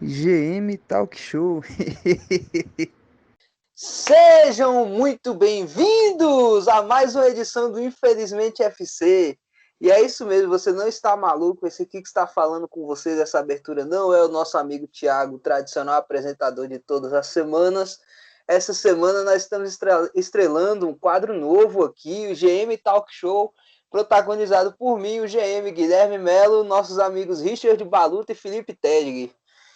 GM Talk Show. Sejam muito bem-vindos a mais uma edição do Infelizmente FC. E é isso mesmo, você não está maluco. Esse aqui que está falando com vocês essa abertura não é o nosso amigo Thiago, tradicional apresentador de todas as semanas. Essa semana nós estamos estrelando um quadro novo aqui, o GM Talk Show, protagonizado por mim, o GM Guilherme Melo, nossos amigos Richard Baluta e Felipe Tedg.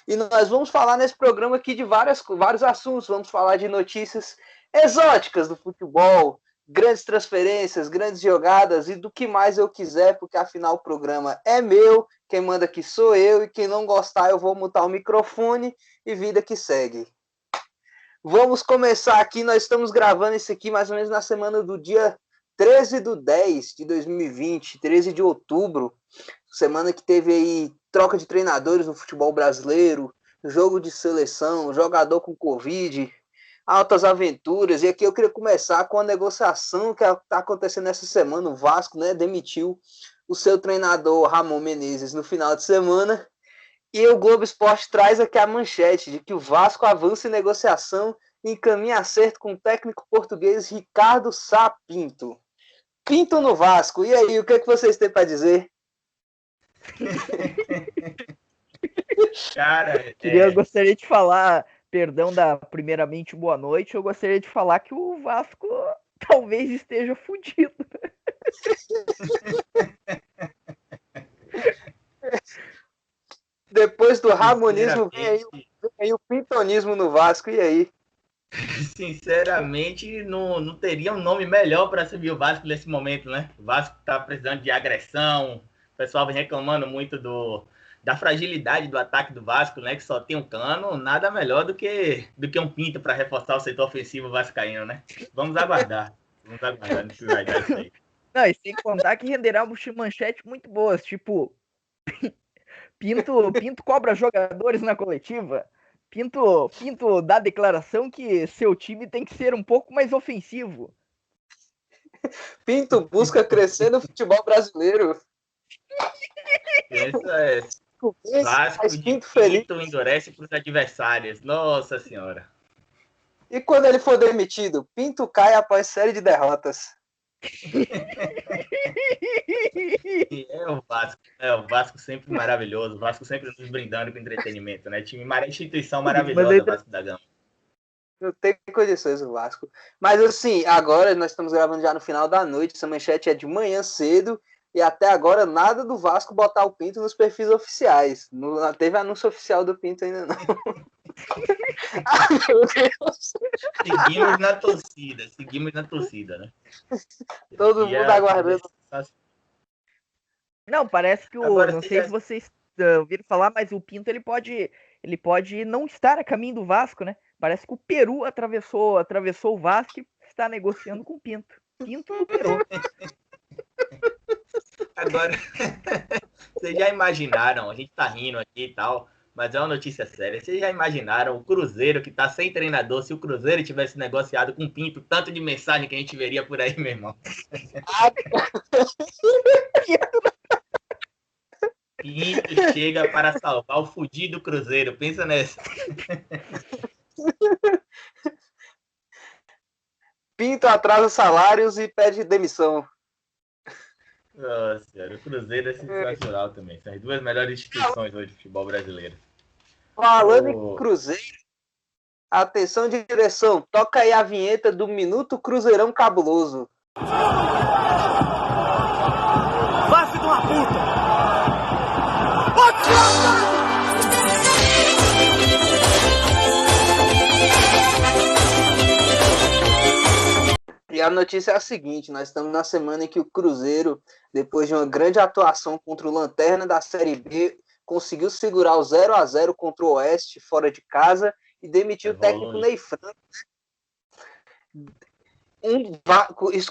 E nós vamos falar nesse programa aqui de vários assuntos. Vamos falar de notícias exóticas do futebol, grandes transferências, grandes jogadas e do que mais eu quiser, porque afinal o programa é meu, quem manda aqui sou eu, e quem não gostar eu vou mutar o microfone e vida que segue. Vamos começar aqui, nós estamos gravando isso aqui mais ou menos na semana do dia 13/10 de 2020, 13 de outubro, semana que teve aí troca de treinadores no futebol brasileiro, jogo de seleção, jogador com Covid, altas aventuras. E aqui eu queria começar com a negociação que está acontecendo essa semana. O Vasco, né, demitiu o seu treinador Ramon Menezes no final de semana. E o Globo Esporte traz aqui a manchete de que o Vasco avança em negociação e encaminha acerto com o técnico português Ricardo Sá Pinto. Pinto no Vasco. E aí, o que vocês têm para dizer? Cara, Eu gostaria de falar, perdão da primeiramente boa noite, eu gostaria de falar que o Vasco talvez esteja fudido. Depois do ramonismo vem aí o pintonismo no Vasco, e aí? Sinceramente, não teria um nome melhor para assumir o Vasco nesse momento, né? O Vasco está precisando de agressão, o pessoal vem reclamando muito da fragilidade do ataque do Vasco, né? Que só tem um Cano, nada melhor do que um Pinto para reforçar o setor ofensivo vascaíno, né? Vamos aguardar no que vai dar isso aí. Não, e sem contar que renderá manchetes muito boas, tipo Pinto cobra jogadores na coletiva. Pinto dá declaração que seu time tem que ser um pouco mais ofensivo. Pinto busca crescer no futebol brasileiro. Essa é Vasco de Pinto endurece para os adversários. Nossa Senhora. E quando ele for demitido, Pinto cai após série de derrotas. É o Vasco sempre maravilhoso, o Vasco sempre nos brindando com entretenimento, né? Instituição maravilhosa, Vasco da Gama. Não tem condições o Vasco. Mas assim, agora nós estamos gravando já no final da noite, essa manchete é de manhã cedo, e até agora nada do Vasco botar o Pinto nos perfis oficiais. Não teve anúncio oficial do Pinto ainda não. Meu Deus. Seguimos na torcida, né? Todo mundo aguardando. Não, parece que não sei se vocês ouviram falar, mas o Pinto ele pode não estar a caminho do Vasco, né? Parece que o Peru atravessou o Vasco e está negociando com o Pinto. Pinto no Peru. Agora, vocês já imaginaram, a gente tá rindo aqui e tal, mas é uma notícia séria. Vocês já imaginaram o Cruzeiro que tá sem treinador, se o Cruzeiro tivesse negociado com o Pinto, tanto de mensagem que a gente veria por aí, meu irmão? Pinto chega para salvar o fudido Cruzeiro, pensa nessa. Pinto atrasa salários e pede demissão. Nossa, senhora, o Cruzeiro é sensacional também. São as duas melhores instituições hoje do futebol brasileiro. Falando em Cruzeiro, atenção de direção, toca aí a vinheta do Minuto Cruzeirão Cabuloso. Vai, filho de uma puta! E a notícia é a seguinte, nós estamos na semana em que o Cruzeiro, depois de uma grande atuação contra o Lanterna da Série B, conseguiu segurar o 0-0 contra o Oeste fora de casa e demitiu o técnico Ney Franco.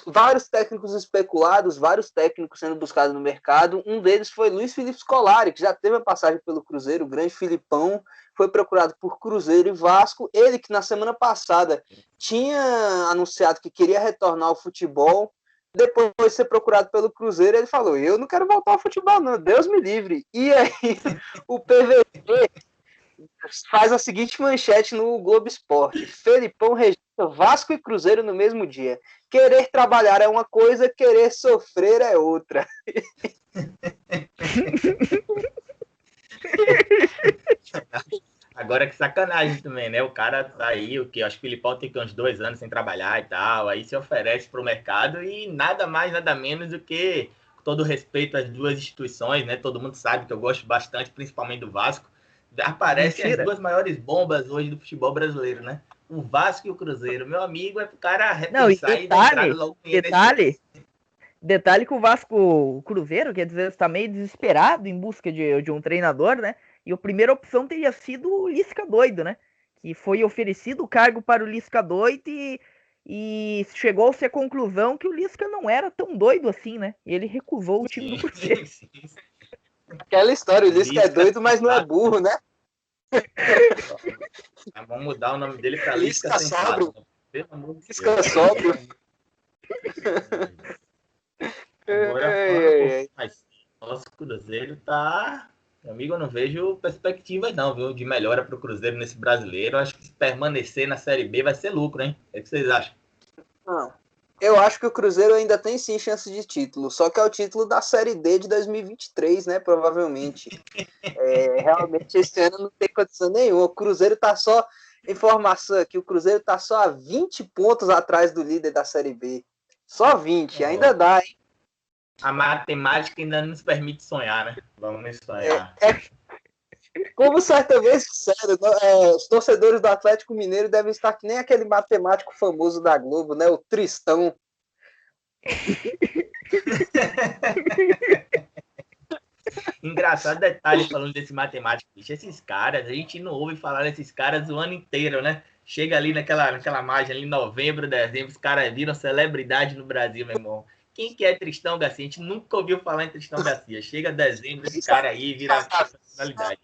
Vários técnicos especulados, vários técnicos sendo buscados no mercado. Um deles foi Luiz Felipe Scolari, que já teve a passagem pelo Cruzeiro, o grande Filipão, foi procurado por Cruzeiro e Vasco. Ele que na semana passada tinha anunciado que queria retornar ao futebol, depois de ser procurado pelo Cruzeiro, ele falou, eu não quero voltar ao futebol não, Deus me livre. E aí o PVC faz a seguinte manchete no Globo Esporte: Felipão rejeita Vasco e Cruzeiro no mesmo dia. Querer trabalhar é uma coisa, querer sofrer é outra. Agora que sacanagem também, né? O cara tá aí, o que acho que o Filipão tem uns 2 anos sem trabalhar e tal, aí se oferece para o mercado e nada mais, nada menos do que, com todo respeito às duas instituições, né? Todo mundo sabe que eu gosto bastante, principalmente do Vasco. Aparecem as duas maiores bombas hoje do futebol brasileiro, né? O Vasco e o Cruzeiro. Meu amigo, é pro cara repensar e entrar logo detalhe que o Vasco, o Cruzeiro, quer dizer, está meio desesperado em busca de um treinador, né? E a primeira opção teria sido o Lisca doido, né? Que foi oferecido o cargo para o Lisca doido e chegou-se à conclusão que o Lisca não era tão doido assim, né? Ele recusou o time do Cruzeiro. Sim. Aquela história, o Lisca é doido, mas não é burro, né? Vamos mudar o nome dele para Lisca Sóbrio. Pelo amor de Deus. Lisca Sóbrio. Agora, mas nosso Cruzeiro tá... Amigo, eu não vejo perspectivas não, viu, de melhora para o Cruzeiro nesse brasileiro. Acho que se permanecer na Série B vai ser lucro, hein? O que vocês acham? Não. Eu acho que o Cruzeiro ainda tem sim chance de título, só que é o título da Série D de 2023, né? Provavelmente. Realmente esse ano não tem condição nenhuma. O Cruzeiro tá só... Informação aqui, o Cruzeiro tá só a 20 pontos atrás do líder da Série B. Só 20, ainda dá, hein? A matemática ainda nos permite sonhar, né? Vamos sonhar. Como certa vez disseram, os torcedores do Atlético Mineiro devem estar que nem aquele matemático famoso da Globo, né? O Tristão. Engraçado detalhe falando desse matemático, bicho. Esses caras, a gente não ouve falar desses caras o ano inteiro, né? Chega ali naquela margem, ali em novembro, dezembro, os caras viram celebridade no Brasil, meu irmão. Quem que é Tristão Garcia? A gente nunca ouviu falar em Tristão Garcia. Chega dezembro, esse cara aí vira personalidade.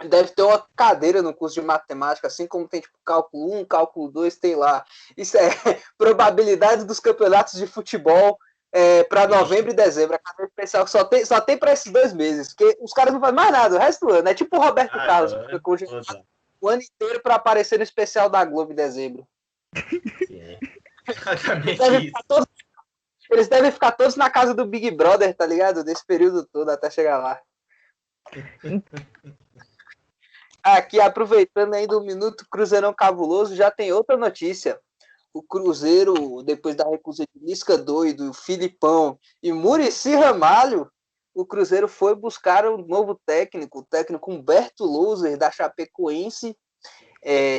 Deve ter uma cadeira no curso de matemática, assim como tem tipo cálculo 1, cálculo 2, tem lá. Isso é probabilidade dos campeonatos de futebol para novembro e dezembro. A cadeira especial que só tem para esses 2 meses, porque os caras não fazem mais nada o resto do ano. É tipo o Roberto Carlos, que fica congelado o ano inteiro para aparecer no especial da Globo em dezembro. Sim. Exatamente isso. Eles devem ficar todos na casa do Big Brother, tá ligado? Nesse período todo, até chegar lá. Aqui, aproveitando ainda o Minuto Cruzeirão Cabuloso, já tem outra notícia. O Cruzeiro, depois da recusa de Lisca doido, Filipão e Muricy Ramalho, o Cruzeiro foi buscar um novo técnico, o técnico Humberto Louser, da Chapecoense.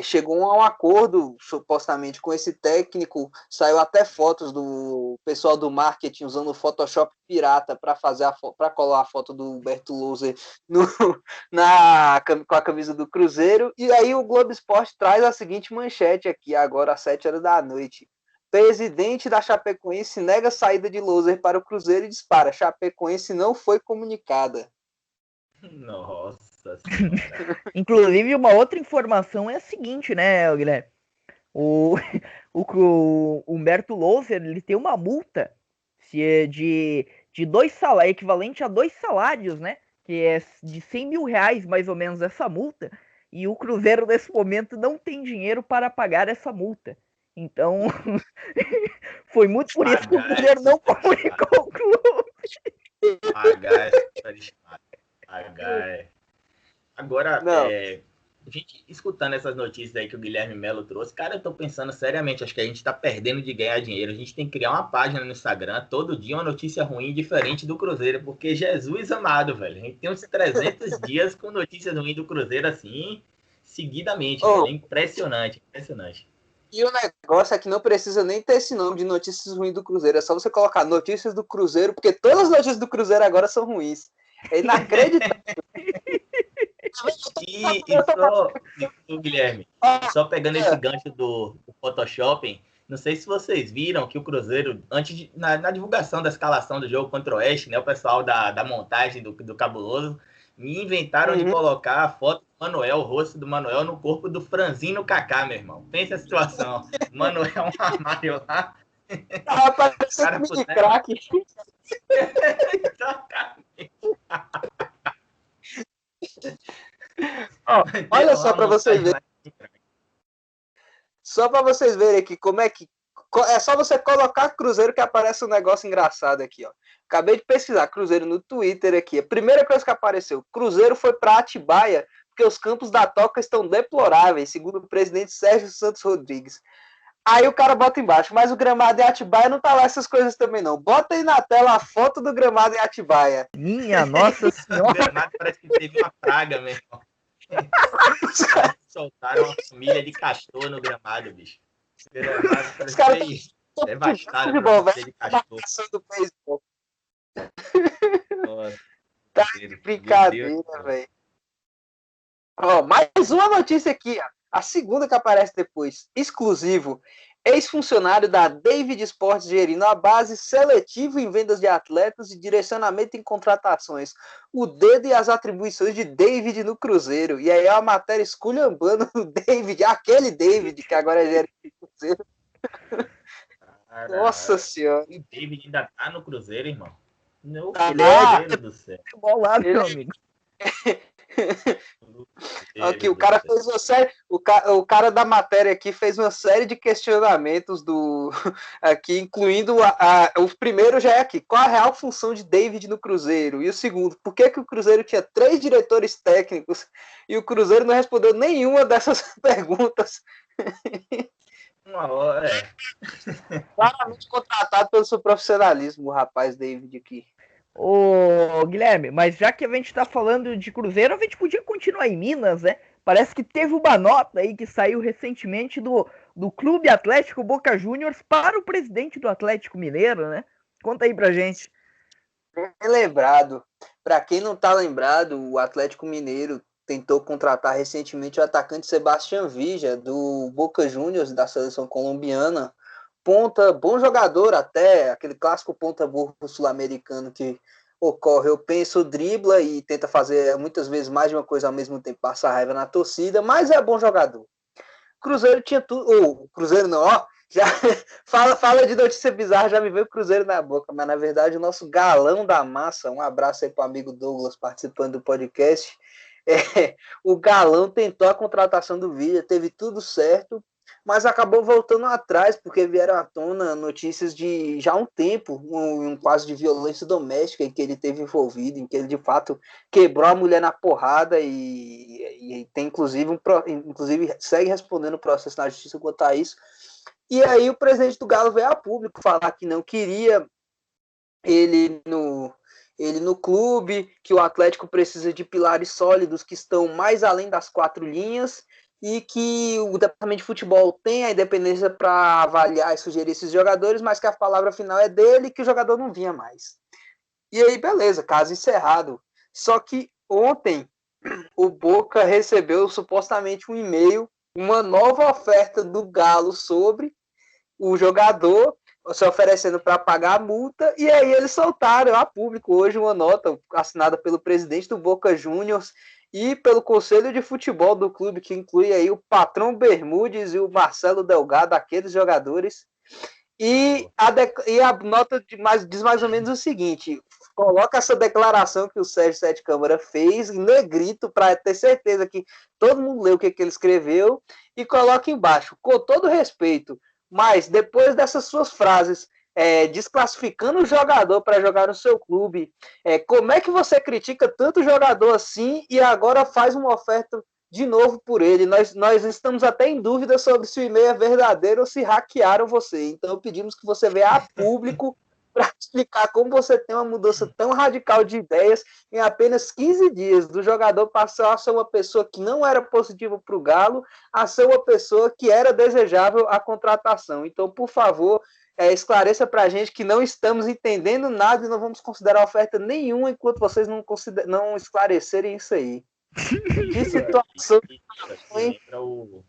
Chegou a um acordo, supostamente, com esse técnico. Saiu até fotos do pessoal do marketing usando o Photoshop pirata para colar a foto do Humberto Louser com a camisa do Cruzeiro. E aí o Globo Esporte traz a seguinte manchete aqui, agora às 7 horas da noite. Presidente da Chapecoense nega a saída de Louser para o Cruzeiro e dispara. Chapecoense não foi comunicada. Nossa. Inclusive, uma outra informação é a seguinte, né, Guilherme? O Humberto Louser, ele tem uma multa de 2 salários, equivalente a 2 salários, né? Que é de 100 mil reais, mais ou menos, essa multa. E o Cruzeiro, nesse momento, não tem dinheiro para pagar essa multa. Então, foi muito por isso que o Cruzeiro não comunicou o clube. Pagar. Agora, gente, escutando essas notícias aí que o Guilherme Melo trouxe, cara, eu tô pensando seriamente, acho que a gente tá perdendo de ganhar dinheiro. A gente tem que criar uma página no Instagram, todo dia uma notícia ruim diferente do Cruzeiro, porque Jesus amado, velho, a gente tem uns 300 dias com notícias ruins do Cruzeiro assim, seguidamente, velho. É impressionante. E o negócio é que não precisa nem ter esse nome de notícias ruins do Cruzeiro, é só você colocar notícias do Cruzeiro, porque todas as notícias do Cruzeiro agora são ruins. É inacreditável. E Guilherme, só pegando esse gancho do Photoshop, não sei se vocês viram que o Cruzeiro, na divulgação da escalação do jogo contra o Oeste, né, o pessoal da montagem do Cabuloso, me inventaram de colocar a foto do Manuel, o rosto do Manuel, no corpo do Franzinho Kaká, meu irmão. Pensa a situação. O Manuel é um armário lá. Rapaz, você de craque. Ó, olha só para vocês verem. Só para vocês verem aqui como é que... É só você colocar Cruzeiro que aparece um negócio engraçado aqui, ó. Acabei de pesquisar Cruzeiro no Twitter aqui. A primeira coisa que apareceu, Cruzeiro foi para Atibaia porque os campos da Toca estão deploráveis, segundo o presidente Sérgio Santos Rodrigues. Aí o cara bota embaixo, mas o gramado em Atibaia não tá lá essas coisas também não. Bota aí na tela a foto do gramado em Atibaia. Minha Nossa Senhora. O gramado parece que teve uma praga mesmo. Soltaram uma família de castor no gramado, bicho. Os caras estão devastados de castor. Nossa, tá de brincadeira, velho. Ó, mais uma notícia aqui, ó. A segunda que aparece depois, exclusivo. Ex-funcionário da David Sports gerindo a base, seletivo em vendas de atletas e direcionamento em contratações. O dedo e as atribuições de David no Cruzeiro. E aí é uma matéria esculhambando o David, aquele David que agora é gerente do Cruzeiro. Nossa Senhora. O David ainda tá no Cruzeiro, irmão. Meu Deus do céu. Bolado, meu amigo. Aqui, o cara fez uma série, o cara da matéria aqui fez uma série de questionamentos aqui, incluindo o primeiro já é aqui, qual a real função de David no Cruzeiro? E o segundo, por que o Cruzeiro tinha 3 diretores técnicos e o Cruzeiro não respondeu nenhuma dessas perguntas? Uma hora, Claramente contratado pelo seu profissionalismo, o rapaz David aqui. Ô, Guilherme, mas já que a gente tá falando de Cruzeiro, a gente podia continuar em Minas, né? Parece que teve uma nota aí que saiu recentemente do Clube Atlético Boca Juniors para o presidente do Atlético Mineiro, né? Conta aí pra gente. Bem lembrado. Para quem não tá lembrado, o Atlético Mineiro tentou contratar recentemente o atacante Sebastián Villa, do Boca Juniors, da seleção colombiana. Ponta, bom jogador até, aquele clássico ponta burro sul-americano que ocorre, eu penso, dribla e tenta fazer muitas vezes mais de uma coisa ao mesmo tempo, passar raiva na torcida, mas é bom jogador. Cruzeiro tinha tudo, Cruzeiro não, ó, já fala de notícia bizarra, já me veio o Cruzeiro na boca, mas na verdade o nosso galão da massa, um abraço aí pro amigo Douglas participando do podcast, o galão tentou a contratação do Villa, teve tudo certo, mas acabou voltando atrás, porque vieram à tona notícias de já há um tempo, um caso de violência doméstica em que ele teve envolvido, em que ele de fato quebrou a mulher na porrada e tem inclusive segue respondendo o processo na justiça quanto a isso. E aí o presidente do Galo veio a público falar que não queria ele no clube, que o Atlético precisa de pilares sólidos que estão mais além das 4 linhas, e que o departamento de futebol tem a independência para avaliar e sugerir esses jogadores, mas que a palavra final é dele e que o jogador não vinha mais. E aí, beleza, caso encerrado. Só que ontem o Boca recebeu supostamente um e-mail, uma nova oferta do Galo sobre o jogador, se oferecendo para pagar a multa, e aí eles soltaram a público hoje uma nota assinada pelo presidente do Boca Juniors e pelo Conselho de Futebol do clube, que inclui aí o Patrão Bermudes e o Marcelo Delgado, aqueles jogadores. E a nota diz mais ou menos o seguinte: coloca essa declaração que o Sérgio Sete Câmara fez em negrito para ter certeza que todo mundo leu o que ele escreveu, e coloca embaixo, com todo respeito, mas depois dessas suas frases desclassificando o jogador para jogar no seu clube, como é que você critica tanto jogador assim e agora faz uma oferta de novo por ele? Nós estamos até em dúvida sobre se o e-mail é verdadeiro ou se hackearam você. Então pedimos que você venha a público para explicar como você tem uma mudança tão radical de ideias em apenas 15 dias, do jogador passar a ser uma pessoa que não era positiva para o Galo a ser uma pessoa que era desejável a contratação. Então, por favor, esclareça para a gente que não estamos entendendo nada e não vamos considerar oferta nenhuma enquanto vocês não esclarecerem isso aí. Que situação. Lembra o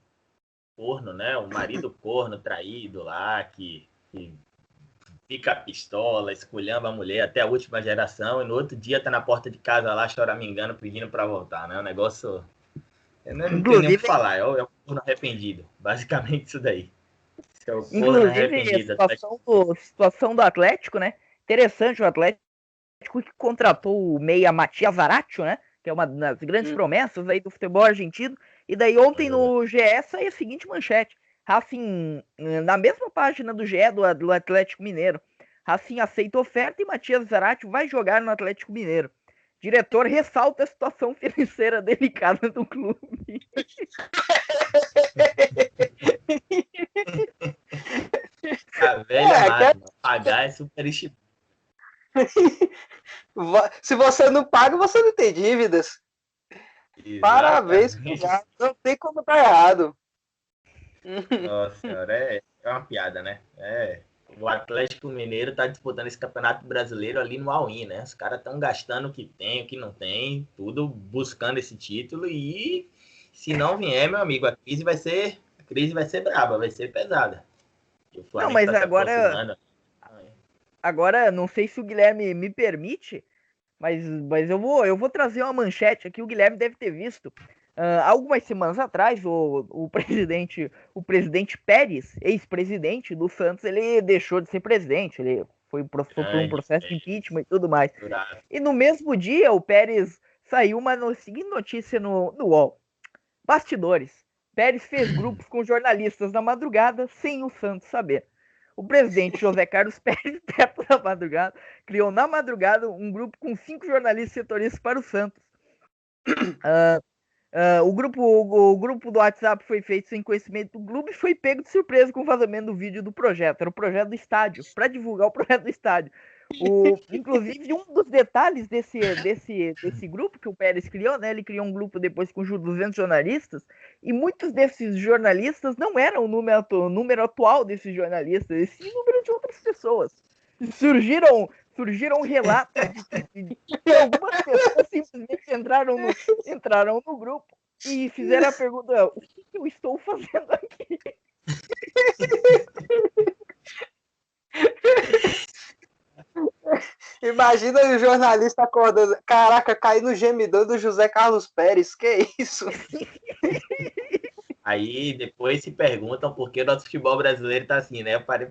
corno, né? O marido corno traído lá, que fica pistola, esculhamba a mulher até a última geração, e no outro dia tá na porta de casa lá, choramingando, pedindo para voltar, né? O negócio... Eu não tenho nem o que falar, é o corno arrependido. Basicamente isso daí. Inclusive, a situação do Atlético, né? Interessante, o Atlético que contratou o meia Matias Zaratio, né? que é uma das grandes promessas aí do futebol argentino. E daí ontem no GE saiu a seguinte manchete. Racing, na mesma página do GE do Atlético Mineiro, Racing aceita oferta e Matias Zarate vai jogar no Atlético Mineiro. Diretor ressalta a situação financeira delicada do clube. A velha máquina, pagar é super estimado. Se você não paga, você não tem dívidas. Exatamente. Parabéns, não tem como dar errado. Nossa senhora, é uma piada, né? O Atlético Mineiro tá disputando esse campeonato brasileiro ali no all-in, né? Os caras estão gastando o que tem, o que não tem, tudo buscando esse título e se não vier, meu amigo, a crise vai ser braba, vai ser pesada. Não, mas agora não sei se o Guilherme me permite, mas eu vou trazer uma manchete aqui, o Guilherme deve ter visto. Algumas semanas atrás, o presidente Pérez, ex-presidente do Santos, ele deixou de ser presidente, ele foi por um processo de impeachment e tudo mais. E no mesmo dia, o Pérez saiu uma seguinte notícia no UOL. Bastidores. Pérez fez grupos com jornalistas na madrugada, sem o Santos saber. O presidente José Carlos Pérez, perto da madrugada, criou na madrugada um grupo com 5 jornalistas setoristas para o Santos. O grupo do WhatsApp foi feito sem conhecimento do clube e foi pego de surpresa com o vazamento do vídeo do projeto. Era o projeto do estádio, para divulgar o projeto do estádio. Inclusive, um dos detalhes desse grupo que o Pérez criou, né? Ele criou um grupo depois com 200 jornalistas, e muitos desses jornalistas não eram o número atual desses jornalistas, e sim o número de outras pessoas. Surgiram relatos de que algumas pessoas simplesmente entraram no grupo e fizeram a pergunta: o que eu estou fazendo aqui? Imagina o jornalista acordando. Caraca, caí no gemidão do José Carlos Pérez. Que isso? Aí depois se perguntam por que o nosso futebol brasileiro tá assim, né? Eu parei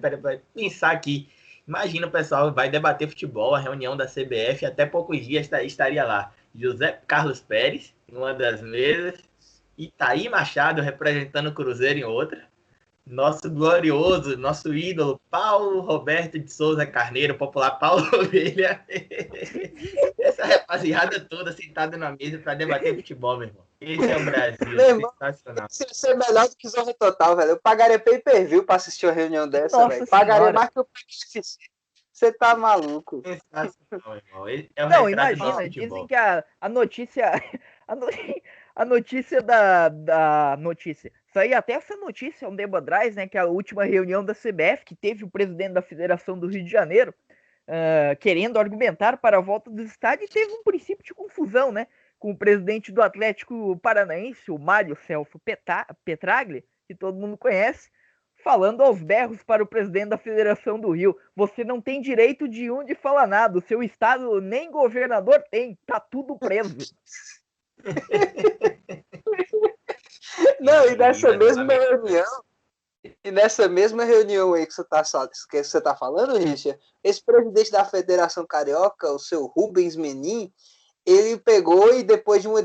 pensar aqui. Imagina o pessoal vai debater futebol, a reunião da CBF, até poucos dias estaria lá. José Carlos Pérez, em uma das mesas, Itaí Machado representando o Cruzeiro em outra. Nosso glorioso, nosso ídolo, Paulo Roberto de Souza Carneiro, popular Paulo Ovelha. Essa rapaziada toda sentada na mesa para debater futebol, meu irmão. Esse é o Brasil, sensacional. Isso é melhor do que Zorra Total, velho. Eu pagaria pay-per-view para assistir uma reunião dessa, velho. Pagaria mais que eu paguei. Você tá maluco. Sensacional, irmão. Não, imagina, dizem que a notícia... A notícia da notícia. Saiu até essa notícia um tempo atrás, né? Que a última reunião da CBF, que teve o presidente da Federação do Rio de Janeiro, querendo argumentar para a volta do estádio, e teve um princípio de confusão, né? Com o presidente do Atlético Paranaense, o Mário Celso Petraglia, que todo mundo conhece, falando aos berros para o presidente da Federação do Rio: você não tem direito de um de falar nada, o seu estado nem governador tem, tá tudo preso. Não, e nessa mesma reunião aí que você tá falando, Richard, esse presidente da Federação Carioca, o seu Rubens Menin, ele pegou e depois de um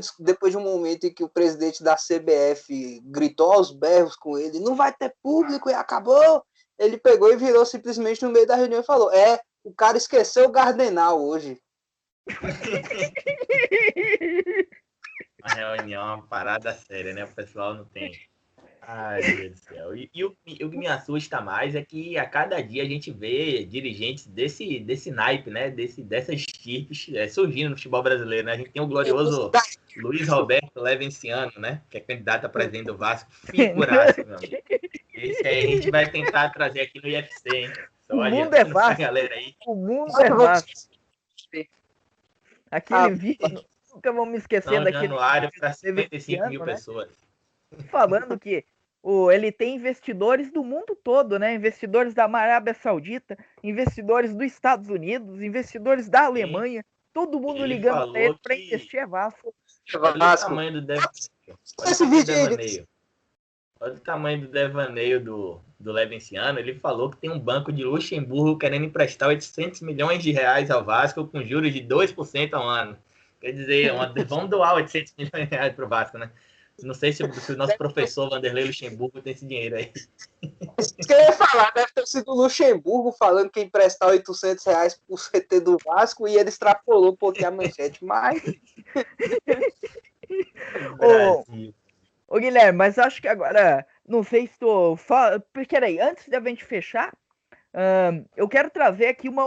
momento em que o presidente da CBF gritou aos berros com ele: não vai ter público, e acabou, ele pegou e virou simplesmente no meio da reunião e falou: o cara esqueceu o Gardenal hoje. A reunião é uma parada séria, né? O pessoal não tem. Ai, meu Deus do céu. E o que me assusta mais é que a cada dia a gente vê dirigentes desse naipe, né? Dessas estirpes surgindo no futebol brasileiro, né? A gente tem o glorioso Luiz Roberto Levenciano, né? Que é candidato a presidente do Vasco. Figuraça, meu amigo. Esse aí a gente vai tentar trazer aqui no IFC, hein? Só o mundo é Vasco. Galera aí. O mundo é Vasco. Aquele vídeo... Nunca vamos me esquecer daquele... Januário para 55 mil pessoas. Falando que ele tem investidores do mundo todo, né? Investidores da Arábia Saudita, investidores dos Estados Unidos, investidores da Alemanha, todo mundo ligando para ele para investir é Vasco. Olha o tamanho do devaneio. Olha o tamanho do devaneio do Levenciano. Ele falou que tem um banco de Luxemburgo querendo emprestar 800 milhões de reais ao Vasco com juros de 2% ao ano. Quer dizer, vamos doar 800 milhões de reais pro Vasco, né? Não sei se o nosso professor Vanderlei Luxemburgo tem esse dinheiro aí. Isso que eu ia falar, deve ter sido o Luxemburgo falando que ia emprestar 800 reais pro CT do Vasco e ele extrapolou um pouquinho a manchete, mas... Ô, Guilherme, mas acho que agora, não sei se tu... Peraí, antes da gente fechar, eu quero trazer aqui uma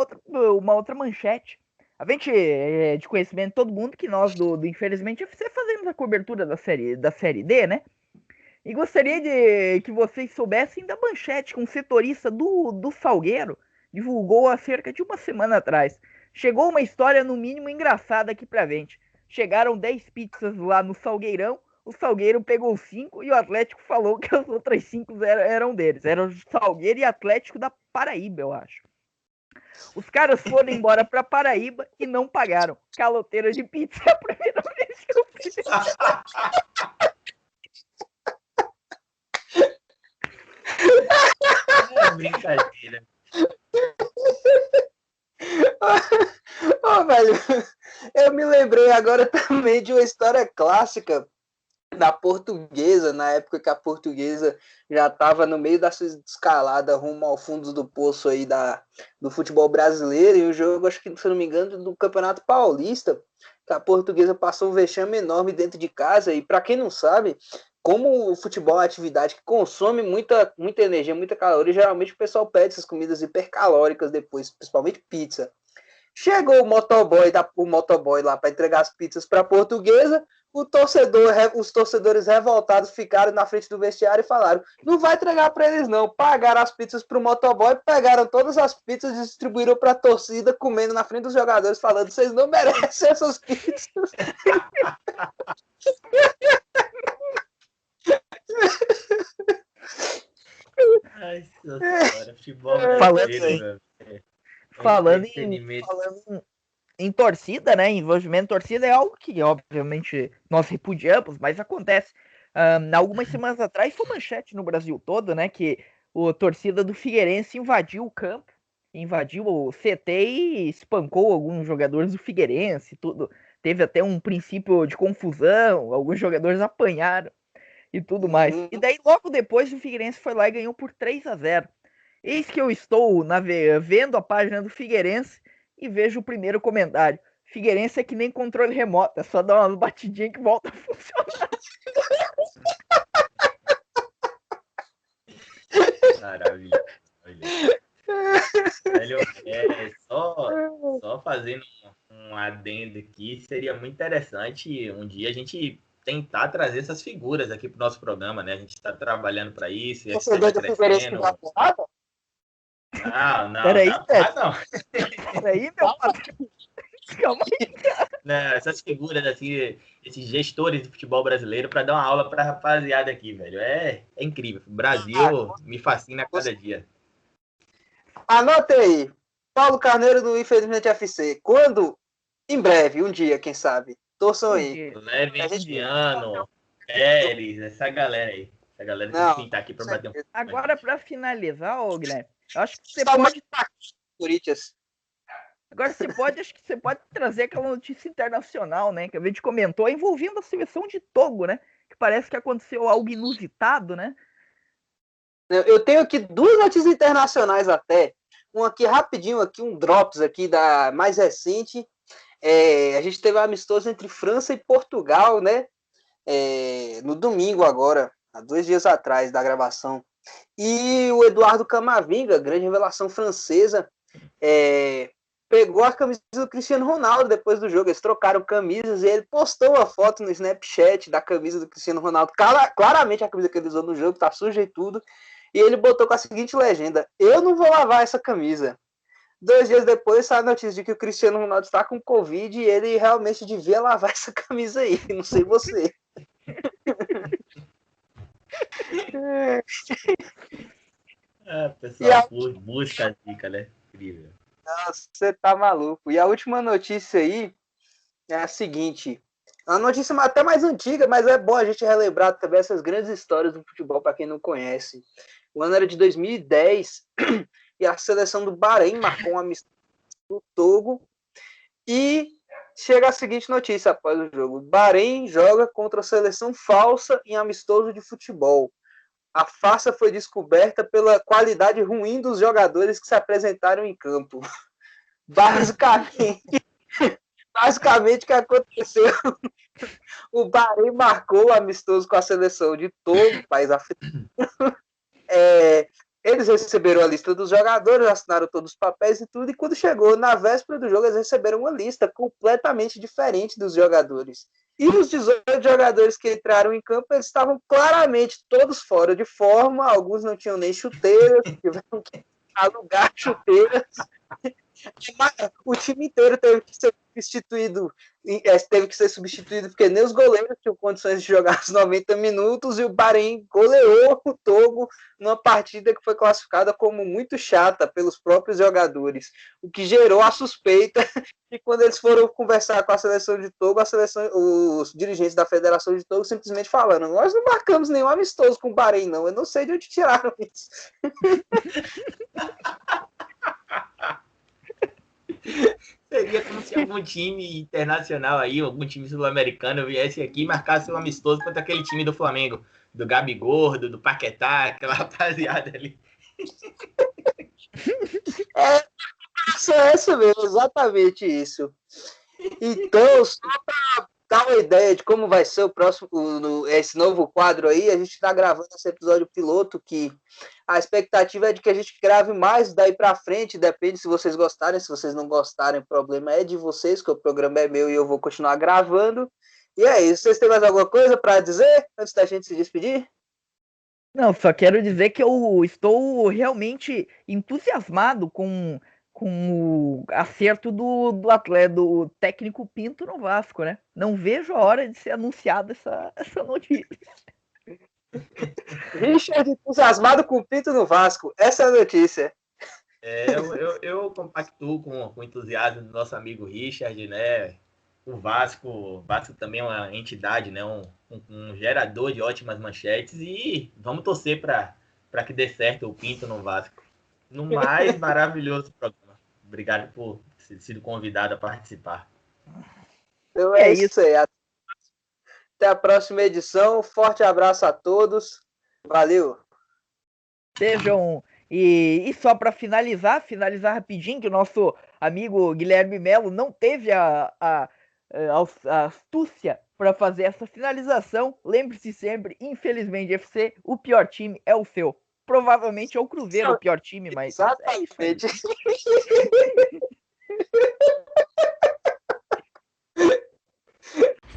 outra manchete. A gente é de conhecimento de todo mundo que nós do Infelizmente FC fazemos a cobertura da série D, né? E gostaria de que vocês soubessem da manchete que um setorista do Salgueiro divulgou há cerca de uma semana atrás. Chegou uma história no mínimo engraçada aqui pra gente. Chegaram 10 pizzas lá no Salgueirão, o Salgueiro pegou 5 e o Atlético falou que as outras 5 eram deles. Eram Salgueiro e Atlético da Paraíba, eu acho. Os caras foram embora pra Paraíba e não pagaram. Caloteira de pizza é a primeira vez que eu fiz. É brincadeira. Velho, eu me lembrei agora também de uma história clássica da Portuguesa, na época que a Portuguesa já estava no meio da sua escalada rumo ao fundo do poço aí do futebol brasileiro, e o jogo, acho que, se não me engano, do Campeonato Paulista, que a Portuguesa passou um vexame enorme dentro de casa, e para quem não sabe, como o futebol é uma atividade que consome muita energia, muita caloria, geralmente o pessoal pede essas comidas hipercalóricas depois, principalmente pizza. Chegou o motoboy lá para entregar as pizzas para a Portuguesa, os torcedores revoltados ficaram na frente do vestiário e falaram: não vai entregar para eles não. Pagaram as pizzas para o motoboy, pegaram todas as pizzas e distribuíram para a torcida, comendo na frente dos jogadores, falando: vocês não merecem essas pizzas. Ai, senhora, futebol falando em torcida, né? Envolvimento em torcida é algo que, obviamente, nós repudiamos, mas acontece. Algumas semanas atrás foi manchete no Brasil todo, né? Que a torcida do Figueirense invadiu o campo, invadiu o CT e espancou alguns jogadores do Figueirense, tudo. Teve até um princípio de confusão, alguns jogadores apanharam e tudo mais. E daí, logo depois, o Figueirense foi lá e ganhou por 3-0. Eis que eu estou vendo a página do Figueirense e vejo o primeiro comentário. Figueirense é que nem controle remoto, é só dar umas batidinhas que volta a funcionar. Maravilha. Só fazendo um adendo aqui, seria muito interessante um dia a gente tentar trazer essas figuras aqui para o nosso programa, né? A gente está trabalhando para isso. Você é do Figueirense que vai falar? Não. Peraí, Peraí, meu patrão. Calma aí. Né, essas figuras, assim, esses gestores de futebol brasileiro, para dar uma aula para a rapaziada aqui, velho. É incrível. O Brasil me fascina a cada dia. Anota aí. Paulo Carneiro do Infelizmente FC. Quando? Em breve, um dia, quem sabe. Torçam aí. Levinciano, Pérez, essa galera aí. Essa galera tem que pintar aqui para bater um. Agora, para finalizar, Guilherme, eu acho que você pode. Corinthians. Agora acho que você pode trazer aquela notícia internacional, né? Que a gente comentou, envolvendo a seleção de Togo, né? Que parece que aconteceu algo inusitado, né? Eu tenho aqui 2 notícias internacionais até. Um aqui rapidinho, aqui um drops aqui da mais recente. A gente teve um amistoso entre França e Portugal, né? No domingo agora, há 2 dias atrás da gravação. E o Eduardo Camavinga, grande revelação francesa, pegou a camisa do Cristiano Ronaldo depois do jogo. Eles trocaram camisas e ele postou uma foto no Snapchat da camisa do Cristiano Ronaldo. Claramente a camisa que ele usou no jogo, tá suja e tudo. E ele botou com a seguinte legenda: eu não vou lavar essa camisa. 2 dias depois sai a notícia de que o Cristiano Ronaldo está com Covid e ele realmente devia lavar essa camisa aí. Não sei você. Pessoal, busca a dica, né? Incrível. Nossa, você tá maluco. E a última notícia aí é a seguinte. É uma notícia até mais antiga, mas é bom a gente relembrar também essas grandes histórias do futebol para quem não conhece. O ano era de 2010 e a seleção do Bahrein marcou uma amistoso do Togo e chega a seguinte notícia após o jogo. Bahrein joga contra a seleção falsa em amistoso de futebol. A farsa foi descoberta pela qualidade ruim dos jogadores que se apresentaram em campo. Basicamente, o que aconteceu, o Bahrein marcou o amistoso com a seleção de Togo, país africano. Eles receberam a lista dos jogadores, assinaram todos os papéis e tudo, e quando chegou na véspera do jogo, eles receberam uma lista completamente diferente dos jogadores. E os 18 jogadores que entraram em campo, eles estavam claramente todos fora de forma, alguns não tinham nem chuteiras, tiveram que alugar chuteiras. O time inteiro teve que ser substituído porque nem os goleiros tinham condições de jogar os 90 minutos, e o Bahrein goleou o Togo numa partida que foi classificada como muito chata pelos próprios jogadores, o que gerou a suspeita que quando eles foram conversar com a seleção de Togo, os dirigentes da Federação de Togo simplesmente falaram: nós não marcamos nenhum amistoso com o Bahrein, não, eu não sei de onde tiraram isso. Seria como se algum time internacional aí, algum time sul-americano viesse aqui e marcasse um amistoso contra aquele time do Flamengo, do Gabigordo, do Paquetá, aquela rapaziada ali. Essa mesmo, exatamente isso. Então, só para dar uma ideia de como vai ser o próximo, esse novo quadro aí, a gente está gravando esse episódio piloto, que a expectativa é de que a gente grave mais daí para frente, depende se vocês gostarem, se vocês não gostarem, o problema é de vocês, que o programa é meu e eu vou continuar gravando. E é isso, vocês têm mais alguma coisa para dizer antes da gente se despedir? Não, só quero dizer que eu estou realmente entusiasmado com o acerto do atleta, do técnico Pinto no Vasco, né? Não vejo a hora de ser anunciada essa notícia. Richard entusiasmado com o Pinto no Vasco, essa é a notícia. Eu compactuo com o entusiasmo do nosso amigo Richard, né? O Vasco também é uma entidade, né? Um gerador de ótimas manchetes, e vamos torcer para que dê certo o Pinto no Vasco. No mais maravilhoso programa. Obrigado por ter sido convidado a participar. Então é isso aí. Até a próxima edição. Forte abraço a todos. Valeu. Sejam. E só para finalizar rapidinho, que o nosso amigo Guilherme Melo não teve a astúcia para fazer essa finalização. Lembre-se sempre, infelizmente, FC, o pior time é o seu. Provavelmente é o Cruzeiro o pior time, mas exatamente. É isso.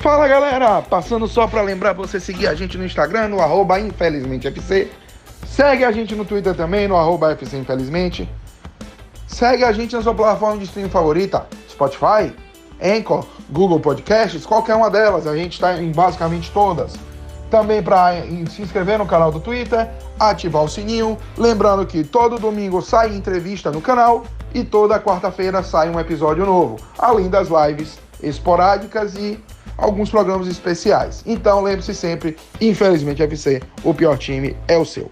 Fala galera, passando só para lembrar você seguir a gente no Instagram, no @infelizmentefc. Segue a gente no Twitter também, no @FCInfelizmente. Segue a gente na sua plataforma de streaming favorita, Spotify, Anchor, Google Podcasts, qualquer uma delas, a gente está em basicamente todas. Também para se inscrever no canal do Twitter, ativar o sininho. Lembrando que todo domingo sai entrevista no canal e toda quarta-feira sai um episódio novo, além das lives esporádicas e alguns programas especiais. Então lembre-se sempre, infelizmente FC, o pior time é o seu.